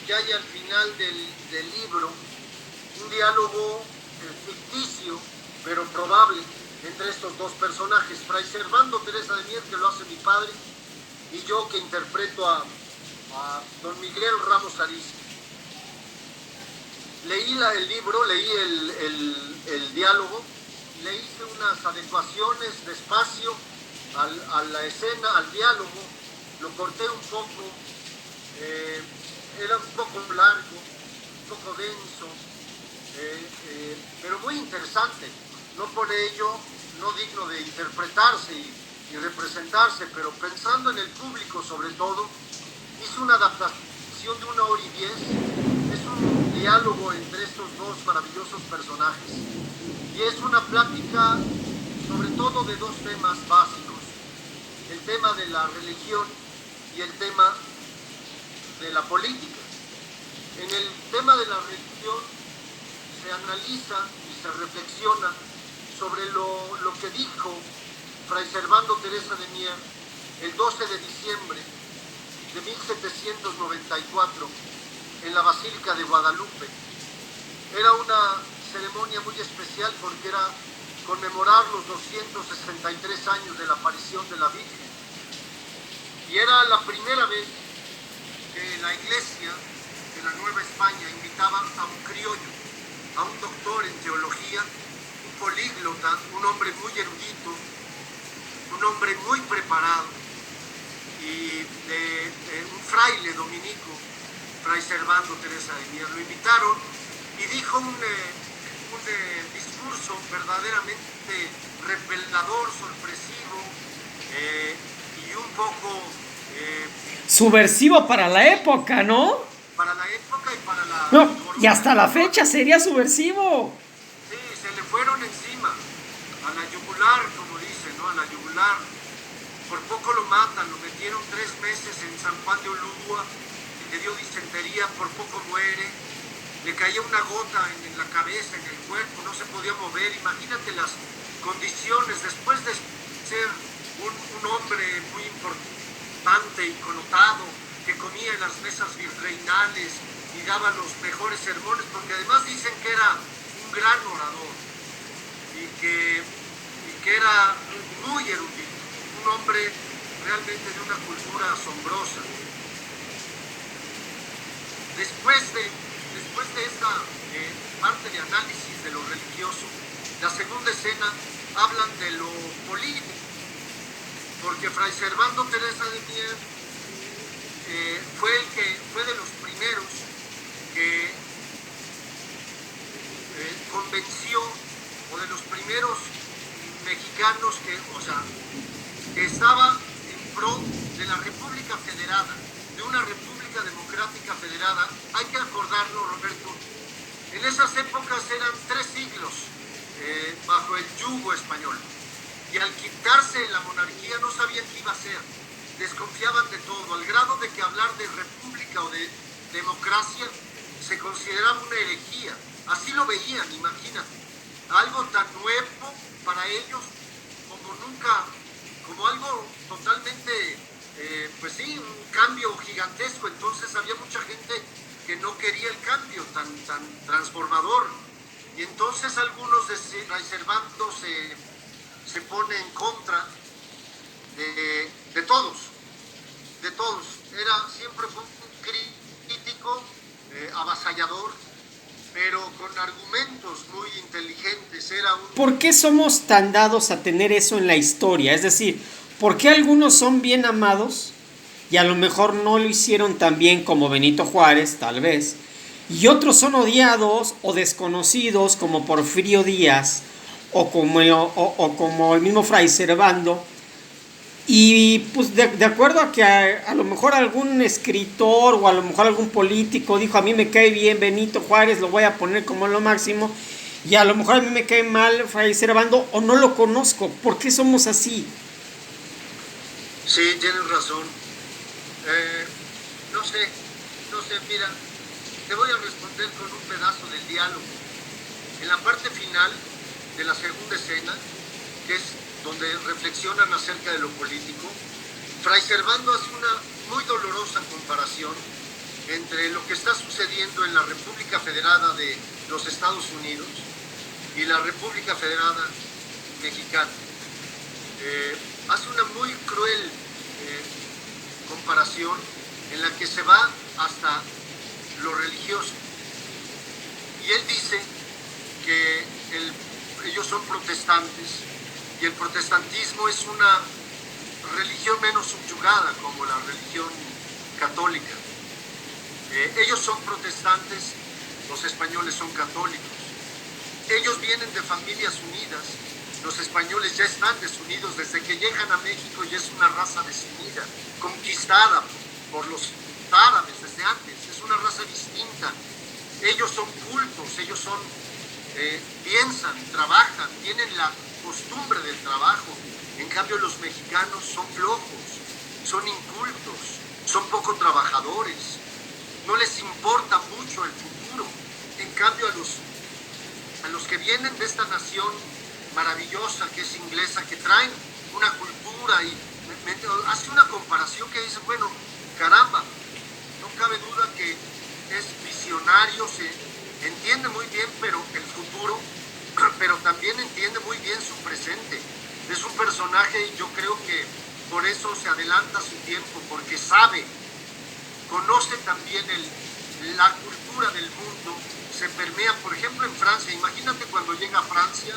que hay al final del libro un diálogo ficticio, pero probable, entre estos dos personajes, Fray Servando Teresa de Mier, que lo hace mi padre, y yo, que interpreto a don Miguel Ramos Arizpe. Leí el libro, leí el diálogo, le hice unas adecuaciones despacio a la escena, al diálogo, lo corté un poco, era un poco largo, un poco denso, pero muy interesante, no por ello no digno de interpretarse y representarse, pero pensando en el público sobre todo, hice una adaptación de 1 hora y 10, es un diálogo entre estos dos maravillosos personajes, y es una plática sobre todo de dos temas básicos, el tema de la religión y el tema de la política. En el tema de la religión se analiza y se reflexiona sobre lo que dijo Fray Servando Teresa de Mier el 12 de diciembre de 1794 en la Basílica de Guadalupe. Era una ceremonia muy especial porque era conmemorar los 263 años de la aparición de la Virgen. Y era la primera vez que la Iglesia de la Nueva España invitaba a un criollo, a un doctor en teología, un políglota, un hombre muy erudito, un hombre muy preparado, y un fraile dominico, Fray Servando Teresa de Mier. Lo invitaron y dijo un discurso verdaderamente revelador, sorpresivo, y un poco subversivo para la época, ¿no? para la época y para la No, y hasta la fecha sería subversivo. Sí, se le fueron encima, a la yugular, como dicen, ¿no? A la yugular. Por poco lo matan, lo metieron 3 meses en San Juan de Ulúa, le dio disentería, por poco muere, le caía una gota en la cabeza, en el cuerpo, no se podía mover. Imagínate las condiciones, después de ser un hombre muy importante y connotado, que comía en las mesas virreinales y daba los mejores sermones, porque además dicen que era un gran orador y que era muy erudito, un hombre realmente de una cultura asombrosa. Después de esta parte de análisis de lo religioso, la segunda escena hablan de lo político, porque Fray Servando Teresa de Mier fue de los primeros que convenció, o de los primeros mexicanos que estaba en pro de la República Federada, de una República Democrática Federada. Hay que acordarlo, Roberto, en esas épocas eran 3 siglos bajo el yugo español, y al quitarse la monarquía no sabían qué iba a hacer, desconfiaban de todo, al grado de que hablar de república o de democracia se consideraba una herejía. Así lo veían, imagínate, algo tan nuevo para ellos como nunca, como algo totalmente, pues sí, un cambio gigantesco. Entonces había mucha gente que no quería el cambio tan transformador, y entonces algunos de Servando se pone en contra de todos, siempre fue un crítico, avasallador, pero con argumentos muy inteligentes. ¿Por qué somos tan dados a tener eso en la historia? Es decir, ¿por qué algunos son bien amados y a lo mejor no lo hicieron tan bien como Benito Juárez, tal vez, y otros son odiados o desconocidos como Porfirio Díaz o como el mismo Fray Servando? Y pues de acuerdo a que a lo mejor algún escritor o a lo mejor algún político dijo: a mí me cae bien Benito Juárez, lo voy a poner como lo máximo, y a lo mejor a mí me cae mal Fray Servando o no lo conozco. ¿Por qué somos así? Sí, tienes razón. No sé, mira, te voy a responder con un pedazo del diálogo. En la parte final de la segunda escena, que es donde reflexionan acerca de lo político, Fray Servando hace una muy dolorosa comparación entre lo que está sucediendo en la República Federada de los Estados Unidos y la República Federada Mexicana. Hace una muy cruel comparación en la que se va hasta lo religioso. Y él dice que ellos son protestantes y el protestantismo es una religión menos subyugada como la religión católica. Ellos son protestantes, los españoles son católicos. Ellos vienen de familias unidas, los españoles ya están desunidos desde que llegan a México, y es una raza desunida, conquistada por los árabes desde antes, es una raza distinta. Ellos son cultos, ellos son, piensan, trabajan, tienen la costumbre del trabajo. En cambio los mexicanos son flojos, son incultos, son poco trabajadores, no les importa mucho el futuro. En cambio a los que vienen de esta nación maravillosa que es inglesa, que traen una cultura y hace una comparación que dice, bueno, caramba, no cabe duda que es visionario, se entiende muy bien pero el futuro, pero también entiende muy bien su presente. Es un personaje, y yo creo que por eso se adelanta a su tiempo, porque sabe, conoce también la cultura del mundo, se permea, por ejemplo, en Francia. Imagínate cuando llega a Francia,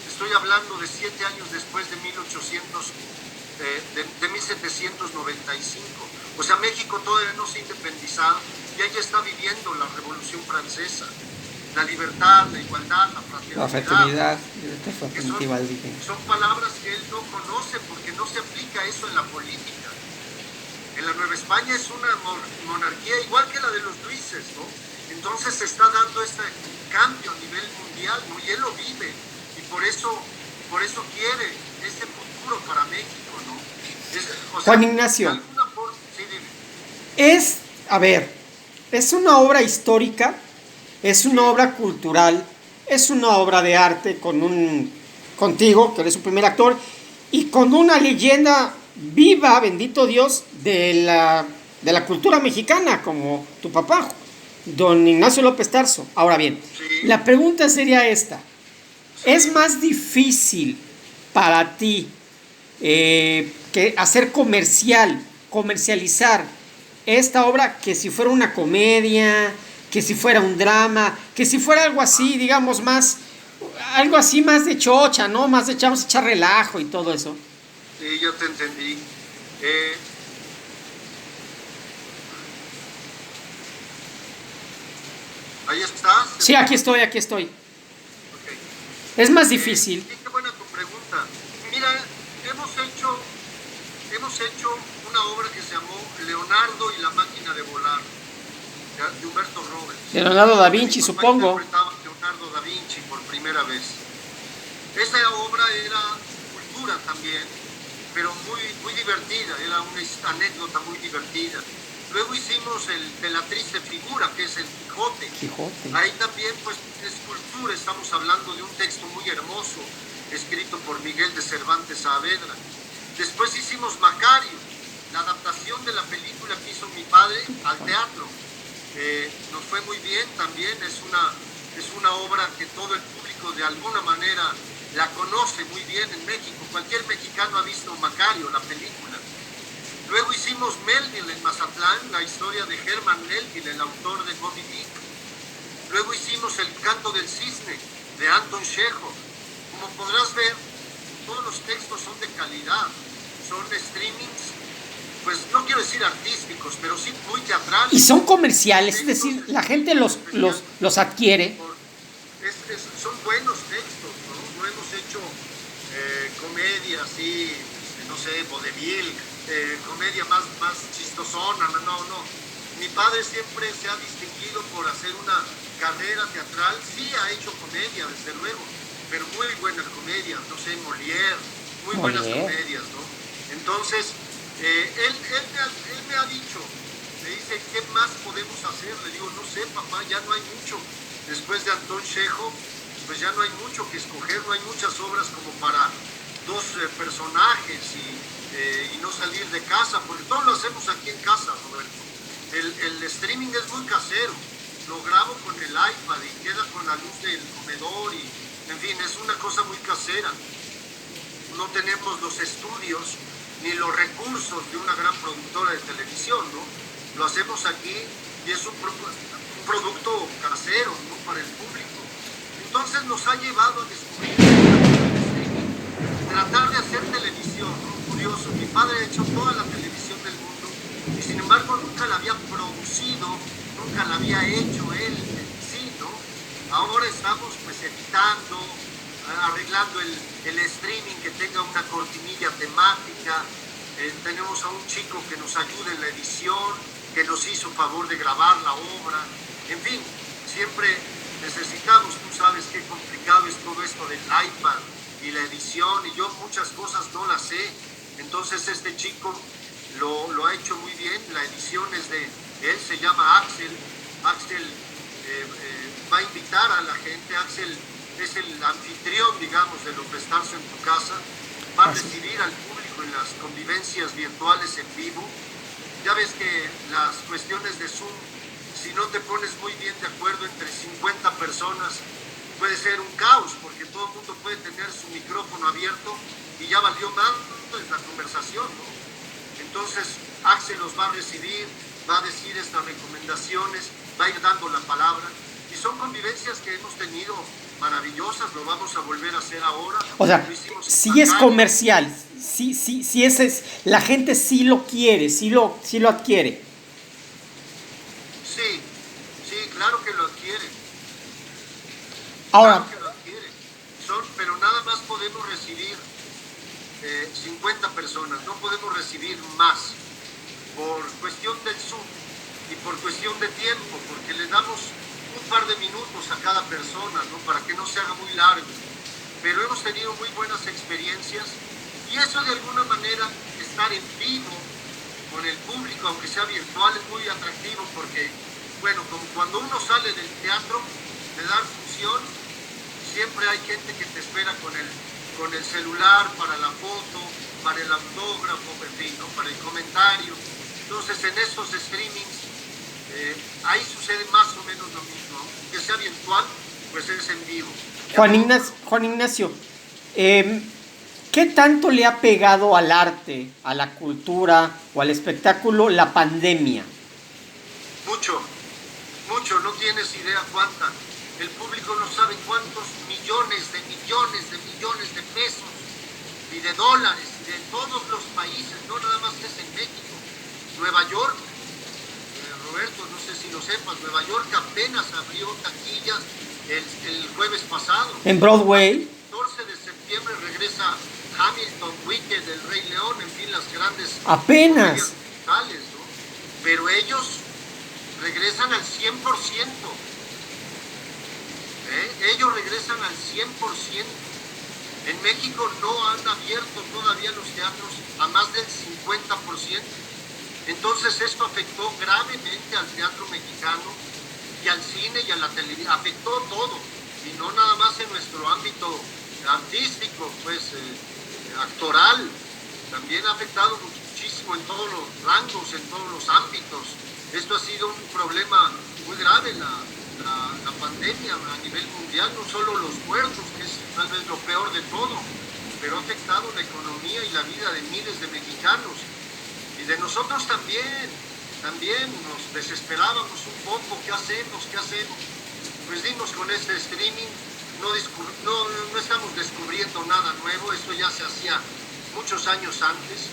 estoy hablando de 7 años después de 1795. O sea, México todavía no se ha independizado y ella está viviendo la Revolución Francesa. La libertad, la igualdad, la fraternidad, son palabras que él no conoce porque no se aplica eso en la política. En la Nueva España es una monarquía igual que la de los Luises, ¿no? Entonces se está dando este cambio a nivel mundial, ¿no? Y él lo vive, y por eso quiere ese futuro para México, ¿no? O sea, Juan Ignacio, sí, es una obra histórica, es una obra cultural, es una obra de arte contigo, que eres su primer actor, y con una leyenda viva, bendito Dios, de la cultura mexicana, como tu papá, don Ignacio López Tarso. Ahora bien, sí. La pregunta sería esta. ¿Es más difícil para ti que hacer comercializar esta obra, que si fuera una comedia, que si fuera un drama, que si fuera algo así, digamos, algo así más de chocha, ¿no? Más de vamos a echar relajo y todo eso? Sí, yo te entendí. ¿Ahí estás? Sí, aquí estoy. Okay. Es más difícil. Sí, qué buena tu pregunta. Mira, hemos hecho una obra que se llamó Leonardo y la máquina de volar, de Humberto Robles. De Leonardo da Vinci, supongo. Interpretaba a Leonardo da Vinci por primera vez. Esa obra era cultura también, pero muy, muy divertida, era una anécdota muy divertida. Luego hicimos el de la triste figura, que es el Quijote. Ahí también pues es cultura, estamos hablando de un texto muy hermoso, escrito por Miguel de Cervantes Saavedra. Después hicimos Macario, la adaptación de la película que hizo mi padre al teatro. Nos fue muy bien también, es una obra que todo el público de alguna manera la conoce muy bien en México. Cualquier mexicano ha visto Macario, la película. Luego hicimos Melville en Mazatlán, la historia de Herman Melville, el autor de Moby Dick. Luego hicimos El canto del cisne, de Anton Chekhov. Como podrás ver, todos los textos son de calidad, son streamings, pues no quiero decir artísticos, pero sí muy teatrales. Y son comerciales, es decir, la gente los adquiere. Son buenos textos, ¿no? No hemos hecho comedia así, no sé, vodevil, comedia más chistosona, no. Mi padre siempre se ha distinguido por hacer una carrera teatral. Sí ha hecho comedia, desde luego, pero muy buenas comedias, no sé, Molière, muy buenas comedias, ¿no? Entonces, él me ha dicho, me dice, ¿qué más podemos hacer? Le digo, no sé, papá, ya no hay mucho. Después de Anton Chekhov, pues ya no hay mucho que escoger, no hay muchas obras como para dos personajes y no salir de casa, porque todo lo hacemos aquí en casa, Roberto. El streaming es muy casero. Lo grabo con el iPad y queda con la luz del comedor y, en fin, es una cosa muy casera. No tenemos los estudios ni los recursos de una gran productora de televisión, ¿no? Lo hacemos aquí y es un producto casero, ¿no? Para el público. Entonces nos ha llevado a descubrir tratar de hacer televisión, ¿no? Curioso, mi padre ha hecho toda la televisión del mundo y sin embargo nunca la había producido, nunca la había hecho él en sí, ¿no? Ahora estamos pues editando, arreglando el streaming que tenga una cortinilla temática, tenemos a un chico que nos ayuda en la edición, que nos hizo favor de grabar la obra, en fin, siempre necesitamos, tú sabes qué complicado es todo esto del iPad y la edición, y yo muchas cosas no las sé, entonces este chico lo ha hecho muy bien, la edición es de él, se llama Axel va a invitar a la gente, Axel es el anfitrión, digamos, de López Tarso en tu casa, va a recibir al público en las convivencias virtuales en vivo. Ya ves que las cuestiones de Zoom, si no te pones muy bien de acuerdo entre 50 personas, puede ser un caos, porque todo el mundo puede tener su micrófono abierto y ya valió más la conversación, ¿no? Entonces, Axel los va a recibir, va a decir estas recomendaciones, va a ir dando la palabra, y son convivencias que hemos tenido maravillosas, lo vamos a volver a hacer ahora. O sea, sí es comercial, sí es, la gente sí lo quiere, sí lo adquiere. Sí, claro que lo adquiere. Ahora, Claro que lo adquiere. Pero nada más podemos recibir 50 personas, no podemos recibir más por cuestión del Zoom y por cuestión de tiempo, porque le damos un par de minutos a cada persona, ¿no? Para que no se haga muy largo. Pero hemos tenido muy buenas experiencias y eso de alguna manera, estar en vivo con el público, aunque sea virtual, es muy atractivo porque, bueno, como cuando uno sale del teatro, de dar función, siempre hay gente que te espera con el celular para la foto, para el autógrafo, en fin, ¿no? Para el comentario. Entonces, en estos streamings, ahí sucede más o menos lo mismo. Que sea virtual, pues es en vivo. Juan Ignacio, ¿qué tanto le ha pegado al arte, a la cultura o al espectáculo la pandemia? Mucho, no tienes idea cuánta. El público no sabe cuántos millones de pesos y de dólares de todos los países, no nada más es en México. Nueva York, Roberto, no sé si lo sepas, Nueva York apenas abrió taquillas el jueves pasado. En Broadway. El 14 de septiembre regresa Hamilton, Wicked, El Rey León, en fin, las grandes apenas musicales, ¿no? Pero ellos regresan al 100%. Ellos regresan al 100%. En México no han abierto todavía los teatros a más del 50%. Entonces esto afectó gravemente al teatro mexicano y al cine y a la televisión, afectó todo, y no nada más en nuestro ámbito artístico, pues actoral, también ha afectado muchísimo en todos los rangos, en todos los ámbitos. Esto ha sido un problema muy grave, la pandemia a nivel mundial, no solo los muertos, que es tal vez lo peor de todo, pero ha afectado la economía y la vida de miles de mexicanos. Y de nosotros también nos desesperábamos un poco, ¿qué hacemos? Pues dimos con este streaming, no estamos descubriendo nada nuevo, esto ya se hacía muchos años antes,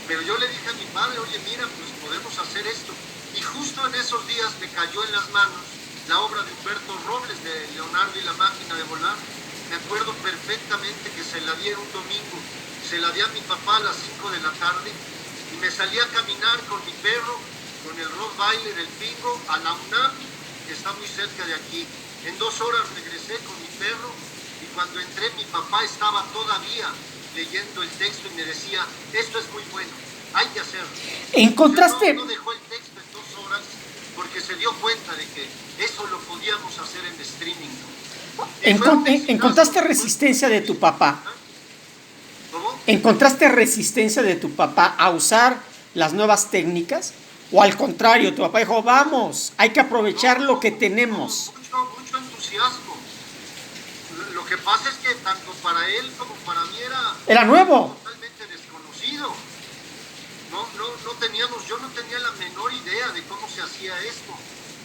pero yo le dije a mi padre, oye, mira, pues podemos hacer esto. Y justo en esos días me cayó en las manos la obra de Humberto Robles, de Leonardo y la máquina de volar. Me acuerdo perfectamente que se la di un domingo, se la di a mi papá a las 5 de la tarde, y me salí a caminar con mi perro, con el Rottweiler, el Pingo, a la UNAM, que está muy cerca de aquí. En 2 horas regresé con mi perro y cuando entré mi papá estaba todavía leyendo el texto y me decía, esto es muy bueno, hay que hacerlo. ¿Encontraste? No dejó el texto en 2 horas porque se dio cuenta de que eso lo podíamos hacer en streaming, ¿no? ¿Encontraste resistencia de tu papá? ¿Cómo? ¿Encontraste resistencia de tu papá a usar las nuevas técnicas? ¿O al contrario, tu papá dijo, vamos, hay que aprovechar lo que tenemos? Mucho entusiasmo. Lo que pasa es que tanto para él como para mí Era era algo nuevo. totalmente desconocido. No teníamos, yo no tenía la menor idea de cómo se hacía esto.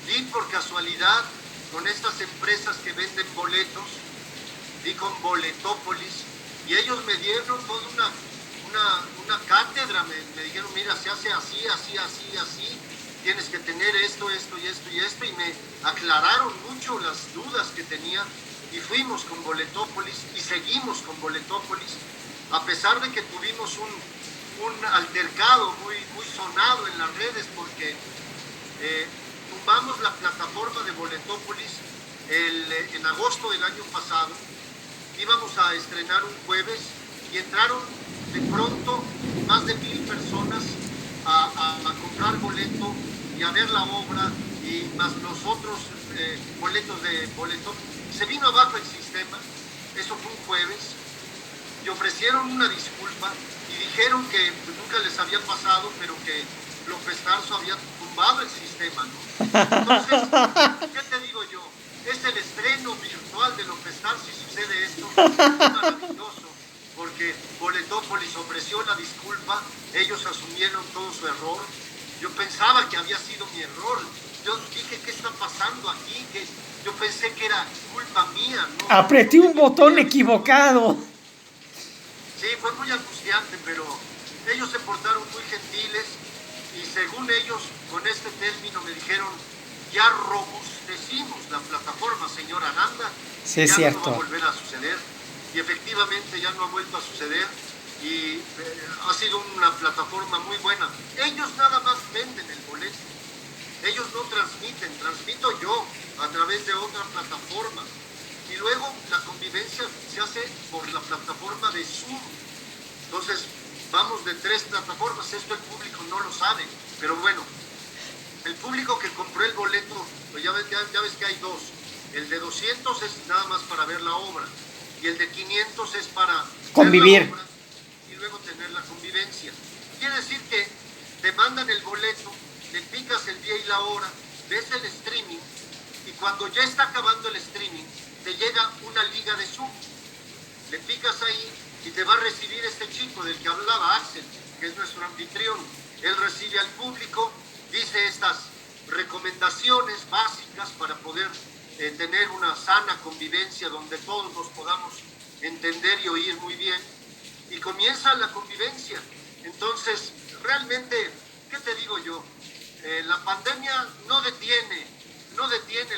Di por casualidad con estas empresas que venden boletos, di con Boletópolis, y ellos me dieron toda una cátedra, me dijeron, mira, se hace así, así, así, así, tienes que tener esto, esto y esto y esto, y me aclararon mucho las dudas que tenía, y fuimos con Boletópolis, y seguimos con Boletópolis, a pesar de que tuvimos un altercado muy sonado en las redes, porque tumbamos la plataforma de Boletópolis en agosto del año pasado. Íbamos a estrenar un jueves y entraron de pronto más de 1,000 personas a comprar boleto y a ver la obra, y más los otros boletos de boleto. Se vino abajo el sistema, eso fue un jueves, y ofrecieron una disculpa y dijeron que pues, nunca les había pasado, pero que López Tarso había tumbado el sistema, ¿no? Entonces, ¿qué te digo yo? Es el estreno virtual de López Tarso y sucede esto. Es maravilloso, porque Boletópolis ofreció la disculpa, ellos asumieron todo su error. Yo pensaba que había sido mi error. Yo dije, ¿qué está pasando aquí? Yo pensé que era culpa mía, ¿no? Apreté un botón equivocado. Sí, fue muy angustiante, pero ellos se portaron muy gentiles y según ellos, con este término me dijeron, ya robustecimos la plataforma, señor Aranda, Sí, es ya cierto. no va a volver a suceder. Y efectivamente ya no ha vuelto a suceder y ha sido una plataforma muy buena. Ellos nada más venden el boleto, ellos no transmiten, transmito yo a través de otra plataforma. Y luego la convivencia se hace por la plataforma de Zoom. Entonces, vamos de 3 plataformas, esto el público no lo sabe, pero bueno, el público que compró el boleto, pues ya ves que hay 2. El de 200 es nada más para ver la obra, y el de 500 es para convivir. ver la obra y luego tener la convivencia. Quiere decir que te mandan el boleto, le picas el día y la hora, ves el streaming, y cuando ya está acabando el streaming, te llega una liga de Zoom. Le picas ahí y te va a recibir este chico del que hablaba, Axel, que es nuestro anfitrión. Él recibe al público, dice estas recomendaciones básicas para poder tener una sana convivencia donde todos nos podamos entender y oír muy bien. Y comienza la convivencia. Entonces, realmente, ¿qué te digo yo? La pandemia no detiene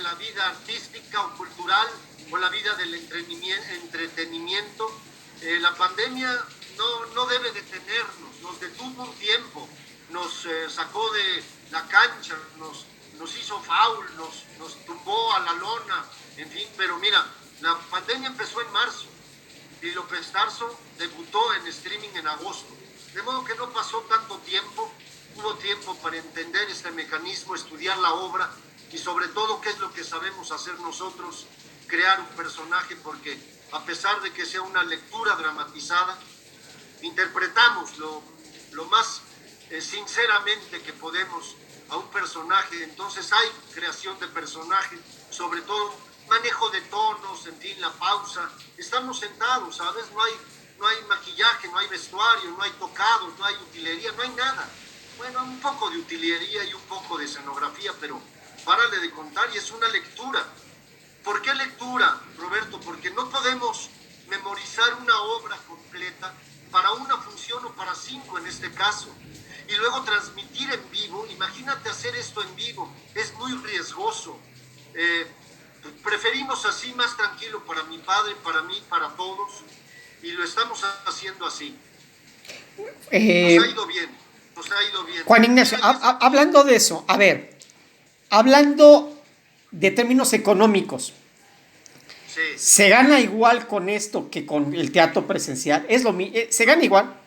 la vida artística o cultural o la vida del entretenimiento. La pandemia no debe detenernos, nos detuvo un tiempo, nos sacó de la cancha, nos hizo foul, nos tumbó a la lona, en fin, pero mira, la pandemia empezó en marzo y López Tarso debutó en streaming en agosto, de modo que no pasó tanto tiempo, hubo tiempo para entender este mecanismo, estudiar la obra y sobre todo qué es lo que sabemos hacer nosotros, crear un personaje, porque a pesar de que sea una lectura dramatizada, interpretamos lo más sinceramente que podemos a un personaje. Entonces hay creación de personaje, sobre todo manejo de tonos, en fin, la pausa. Estamos sentados, ¿sabes? No hay maquillaje, no hay vestuario, no hay tocados, no hay utilería, no hay nada. Bueno, un poco de utilería y un poco de escenografía, pero párale de contar y es una lectura. ¿Por qué lectura, Roberto? Porque no podemos memorizar una obra completa para una función o para 5 en este caso, y luego transmitir en vivo. Imagínate hacer esto en vivo, es muy riesgoso. Preferimos así, más tranquilo para mi padre, para mí, para todos, y lo estamos haciendo así. Nos ha ido bien, nos ha ido bien. Juan Ignacio, hablando de eso, a ver, hablando de términos económicos, Sí. ¿se gana igual con esto que con el teatro presencial? ¿Se gana igual?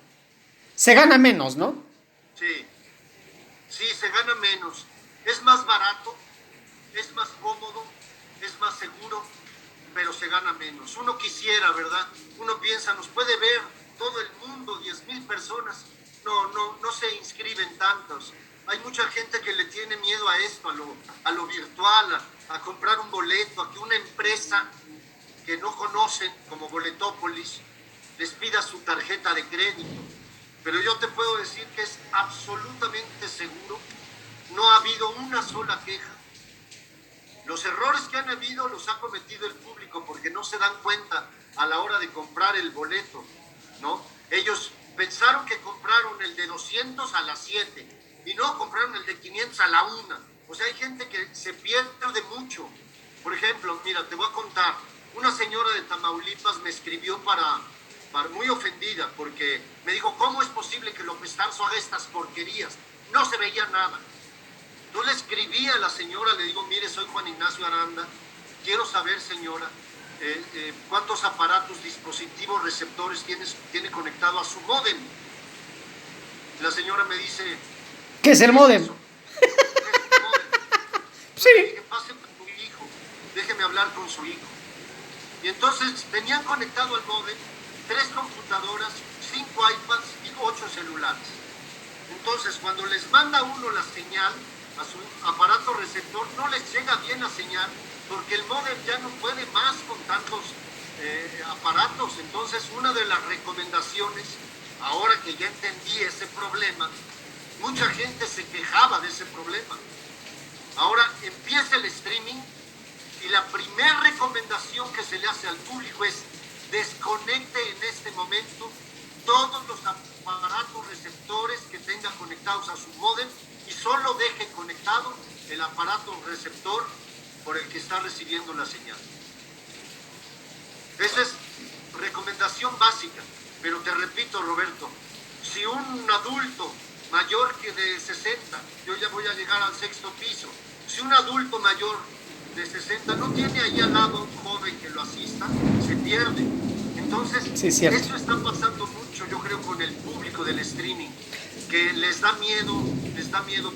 Se gana menos, ¿no? Sí, sí, se gana menos. Es más barato, es más cómodo, es más seguro, pero se gana menos. Uno quisiera, ¿verdad? Uno piensa, nos puede ver todo el mundo, 10,000 personas. No se inscriben tantos. hay mucha gente que le tiene miedo a esto, a lo virtual, a comprar un boleto, a que una empresa que no conocen como Boletópolis les pida su tarjeta de crédito. Pero yo te puedo decir que es absolutamente seguro, no ha habido una sola queja. Los errores que han habido los ha cometido el público porque no se dan cuenta a la hora de comprar el boleto, ¿no? Ellos pensaron que compraron el de 200 a las 7 y no compraron el de 500 a la 1. O sea, hay gente que se pierde mucho. Por ejemplo, mira, te voy a contar. Una señora de Tamaulipas me escribió para muy ofendida porque me dijo, ¿cómo es posible que López Tarso haga estas porquerías? No se veía nada. Yo le escribí a la señora, le digo, mire, soy Juan Ignacio Aranda, quiero saber, señora, cuántos aparatos, dispositivos, receptores tiene conectado a su módem. La señora me dice, ¿qué es el módem? ¿Qué es el módem? Sí. Le dije, pase por su hijo, déjeme hablar con su hijo. Y entonces tenían conectado al módem 3 computadoras, 5 iPads y 8 celulares. Entonces, cuando les manda uno la señal a su aparato receptor, no les llega bien la señal porque el módem ya no puede más con tantos aparatos. Entonces, una de las recomendaciones, ahora que ya entendí ese problema, mucha gente se quejaba de ese problema. Ahora empieza el streaming y la primera recomendación que se le hace al público es desconecte en este momento todos los aparatos receptores que tenga conectados a su módem y solo deje conectado el aparato receptor por el que está recibiendo la señal. Esa es recomendación básica, pero te repito, Roberto, si un adulto mayor que de 60, yo ya voy a llegar al 6º piso, si un adulto mayor de 60 no tiene ahí al lado un joven que lo asista, se pierde. Entonces, sí, eso está pasando mucho, yo creo, con el público del streaming, que les da miedo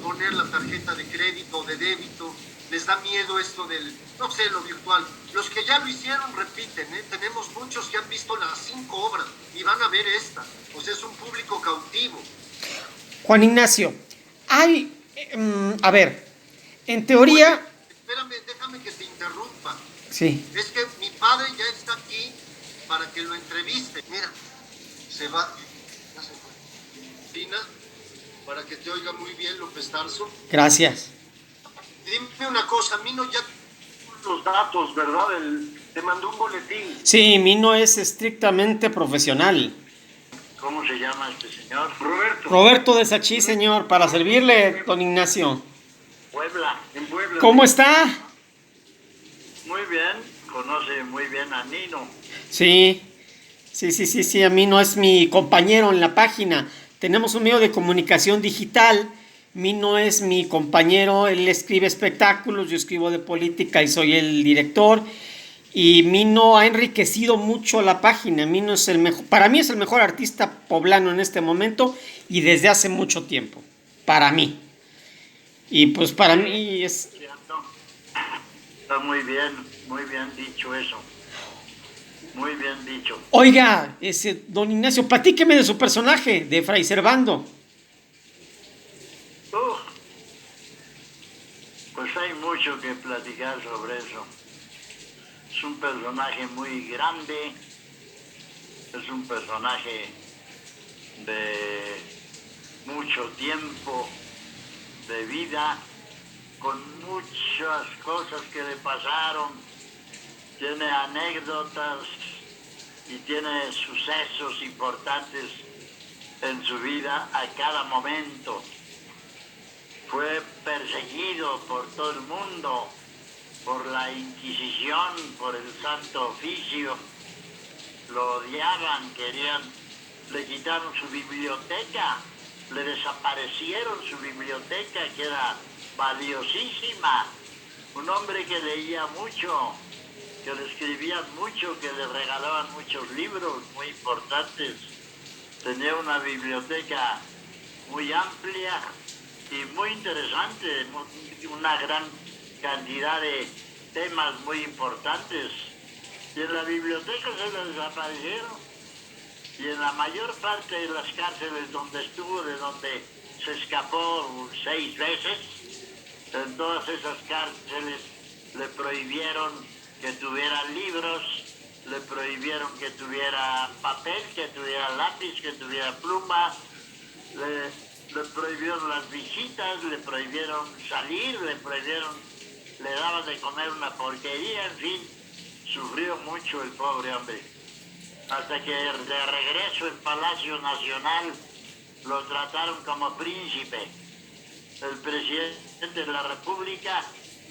poner la tarjeta de crédito o de débito, les da miedo esto del, no sé, lo virtual. Los que ya lo hicieron repiten, tenemos muchos que han visto las 5 obras y van a ver esta. O sea, es un público cautivo. Juan Ignacio, hay, a ver, en teoría... Oye, espérame, déjame que te interrumpa. Sí. Es que mi padre ya está aquí para que lo entreviste. Mira, se va. Ya se fue. Tina, para que te oiga muy bien, López Tarso. Gracias. Dime una cosa, Mino ya los datos, ¿verdad? Te mandó un boletín. Sí, Mino es estrictamente profesional. ¿Cómo se llama este señor? Roberto. Roberto de Sachí, señor, para servirle, don Ignacio. Puebla, en Puebla. ¿Cómo está? Muy bien, conoce muy bien a Nino. Sí, a Mino es mi compañero en la página. Tenemos un medio de comunicación digital. Mino es mi compañero, él escribe espectáculos, yo escribo de política y soy el director. Y Mino ha enriquecido mucho la página. Mino es el mejor, para mí es el mejor artista poblano en este momento y desde hace mucho tiempo. Para mí. Y pues para mí es... ¿Cierto? Está muy bien dicho eso. Muy bien dicho. Oiga, don Ignacio, platíqueme de su personaje, de Fray Servando. Pues hay mucho que platicar sobre eso. Es un personaje muy grande, es un personaje de mucho tiempo de vida, con muchas cosas que le pasaron, tiene anécdotas y tiene sucesos importantes en su vida a cada momento. Fue perseguido por todo el mundo, por la Inquisición, por el Santo Oficio, lo odiaban, le quitaron su biblioteca, le desaparecieron su biblioteca, que era valiosísima. Un hombre que leía mucho, que le escribían mucho, que le regalaban muchos libros muy importantes. Tenía una biblioteca muy amplia y muy interesante, una gran cantidad de temas muy importantes. Y en la biblioteca se le desaparecieron. Y en la mayor parte de las cárceles donde estuvo, de donde se escapó 6 veces. En todas esas cárceles le prohibieron que tuviera libros, le prohibieron que tuviera papel, que tuviera lápiz, que tuviera pluma, le prohibieron las visitas, le prohibieron salir, le daban de comer una porquería, en fin, sufrió mucho el pobre hombre. Hasta que de regreso en Palacio Nacional lo trataron como príncipe. El presidente de la República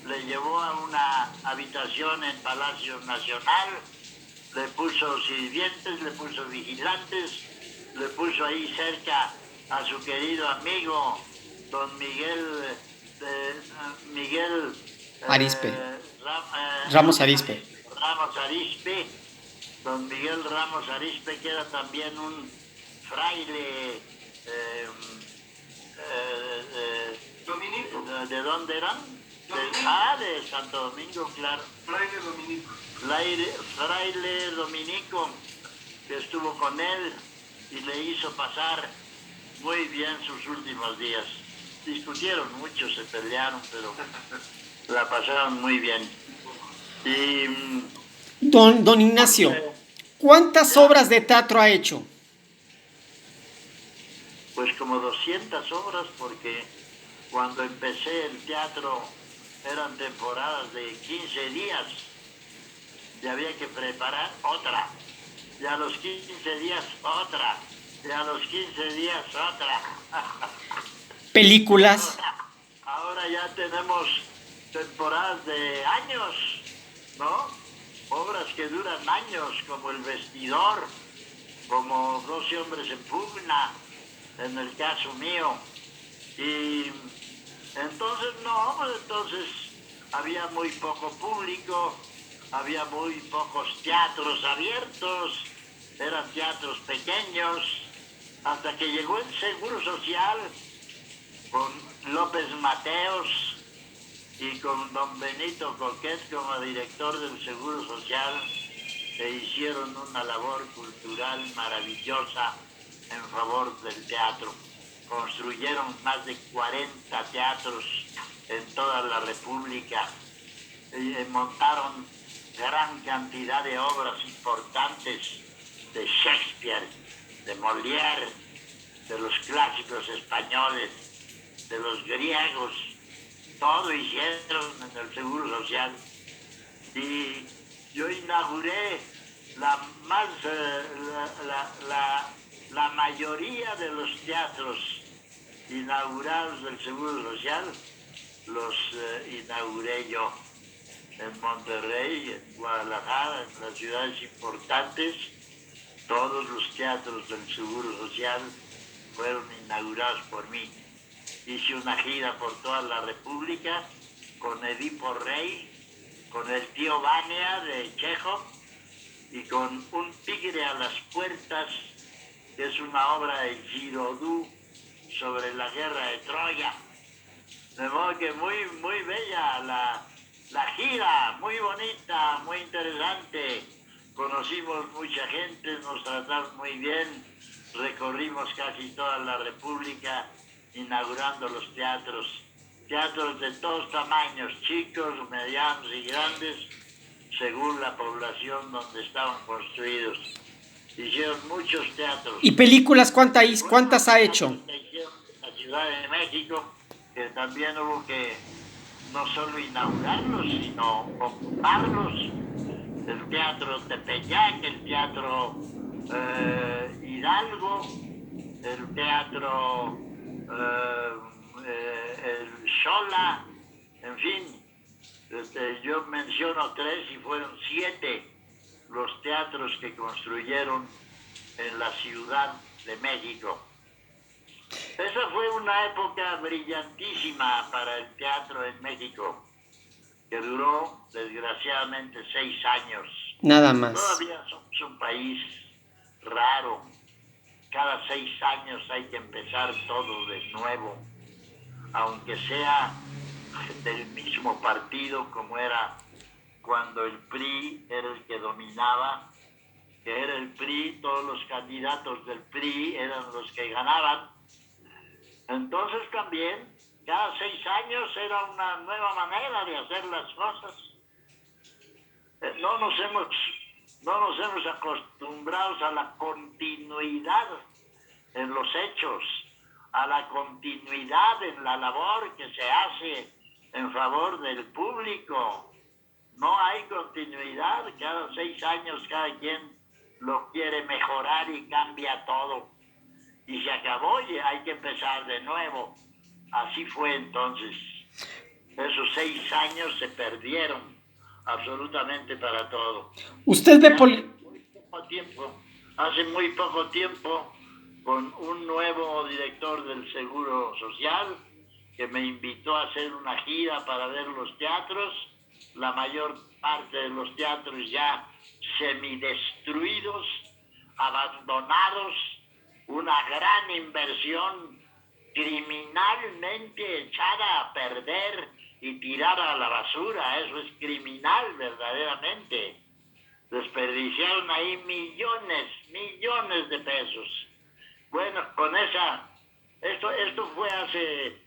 le llevó a una habitación en Palacio Nacional, le puso sirvientes, le puso vigilantes, le puso ahí cerca a su querido amigo don Miguel Arispe. Ramos Arispe. Ramos Arispe, don Miguel Ramos Arispe, que era también un fraile Dominico. ¿de dónde eran? De Santo Domingo, claro. Fraile Dominico. Fraile Dominico, que estuvo con él y le hizo pasar muy bien sus últimos días. Discutieron mucho, se pelearon, pero la pasaron muy bien. Y Don Ignacio, ¿cuántas obras de teatro ha hecho? pues como 200 obras, porque cuando empecé el teatro eran temporadas de 15 días y había que preparar otra, y a los 15 días otra, y a los 15 días otra. ¿Películas? Ahora ya tenemos temporadas de años, ¿no? Obras que duran años, como El Vestidor, como 12 hombres en pugna, en el caso mío. Y entonces, no, pues entonces había muy poco público, había muy pocos teatros abiertos, eran teatros pequeños, hasta que llegó el Seguro Social con López Mateos y con don Benito Coquet como director del Seguro Social, que hicieron una labor cultural maravillosa en favor del teatro. Construyeron más de 40 teatros en toda la República, montaron gran cantidad de obras importantes de Shakespeare, de Molière, de los clásicos españoles, de los griegos, todo hicieron en el Seguro Social. Y yo inauguré la mayoría de los teatros inaugurados del Seguro Social, los inauguré yo en Monterrey, en Guadalajara, en las ciudades importantes. Todos los teatros del Seguro Social fueron inaugurados por mí. Hice una gira por toda la República con Edipo Rey, con el tío Vania de Chekhov y con Un tigre a las puertas, que es una obra de Giraudoux sobre la guerra de Troya. De modo que muy, muy bella la gira, muy bonita, muy interesante. Conocimos mucha gente, nos trataron muy bien, recorrimos casi toda la República inaugurando los teatros de todos tamaños, chicos, medianos y grandes, según la población donde estaban construidos. Hicieron muchos teatros. ¿Y películas cuántas ha hecho? Hicieron en la Ciudad de México, que también hubo que no solo inaugurarlos, sino ocuparlos. El Teatro Tepeyac, el Teatro Hidalgo, el Teatro el Xola, en fin, yo menciono 3 y fueron 7 los teatros que construyeron en la Ciudad de México. Esa fue una época brillantísima para el teatro en México, que duró desgraciadamente 6 años. Nada más. Todavía somos un país raro. Cada 6 años hay que empezar todo de nuevo, aunque sea del mismo partido, como era cuando el PRI era el que dominaba, que era el PRI, todos los candidatos del PRI eran los que ganaban. Entonces también, cada 6 años era una nueva manera de hacer las cosas. No nos hemos acostumbrado a la continuidad en los hechos, a la continuidad en la labor que se hace en favor del público. No hay continuidad, cada 6 años cada quien lo quiere mejorar y cambia todo. Y se acabó y hay que empezar de nuevo. Así fue entonces. Esos 6 años se perdieron absolutamente para todo. Usted ve Hace muy poco tiempo, con un nuevo director del Seguro Social, que me invitó a hacer una gira para ver los teatros, la mayor parte de los teatros ya semidestruidos, abandonados, una gran inversión criminalmente echada a perder y tirada a la basura. Eso es criminal verdaderamente. Desperdiciaron ahí millones de pesos. Bueno, esto fue hace